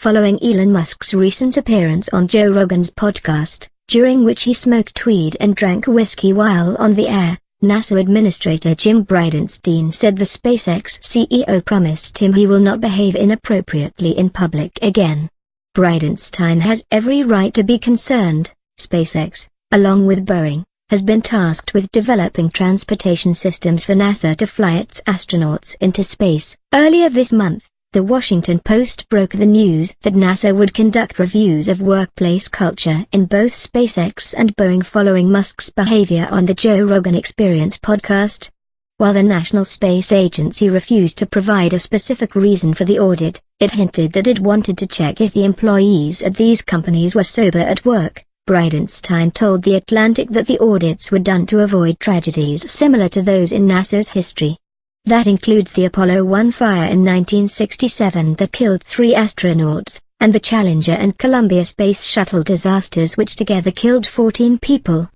following Elon Musk's recent appearance on Joe Rogan's podcast, during which he smoked weed and drank whiskey while on the air. NASA Administrator Jim Bridenstine said the SpaceX CEO promised him he will not behave inappropriately in public again. Bridenstine has every right to be concerned. SpaceX, along with Boeing, has been tasked with developing transportation systems for NASA to fly its astronauts into space. Earlier this month, The Washington Post broke the news that NASA would conduct reviews of workplace culture in both SpaceX and Boeing following Musk's behavior on the Joe Rogan Experience podcast. While the National Space Agency refused to provide a specific reason for the audit, it hinted that it wanted to check if the employees at these companies were sober at work. Bridenstine told The Atlantic that the audits were done to avoid tragedies similar to those in NASA's history. That includes the Apollo 1 fire in 1967 that killed 3 astronauts, and the Challenger and Columbia Space Shuttle disasters which together killed 14 people.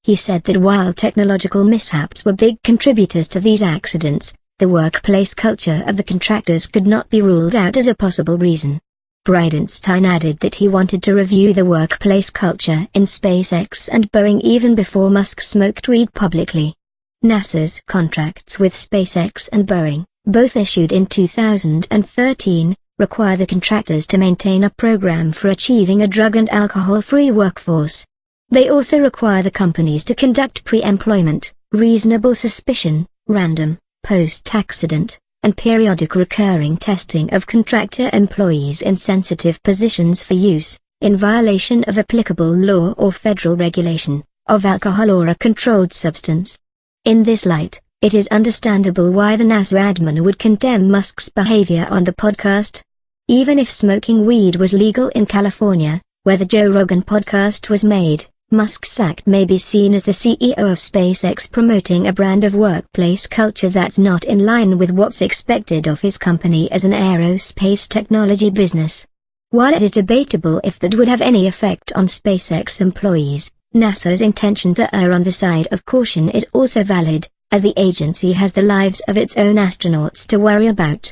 He said that while technological mishaps were big contributors to these accidents, the workplace culture of the contractors could not be ruled out as a possible reason. Bridenstine added that he wanted to review the workplace culture in SpaceX and Boeing even before Musk smoked weed publicly. NASA's contracts with SpaceX and Boeing, both issued in 2013, require the contractors to maintain a program for achieving a drug and alcohol-free workforce. They also require the companies to conduct pre-employment, reasonable suspicion, random, post-accident, and periodic recurring testing of contractor employees in sensitive positions for use, in violation of applicable law or federal regulation, of alcohol or a controlled substance. In this light, it is understandable why the NASA admin would condemn Musk's behavior on the podcast. Even if smoking weed was legal in California, where the Joe Rogan podcast was made, Musk's act may be seen as the CEO of SpaceX promoting a brand of workplace culture that's not in line with what's expected of his company as an aerospace technology business. While it is debatable if that would have any effect on SpaceX employees, NASA's intention to err on the side of caution is also valid, as the agency has the lives of its own astronauts to worry about.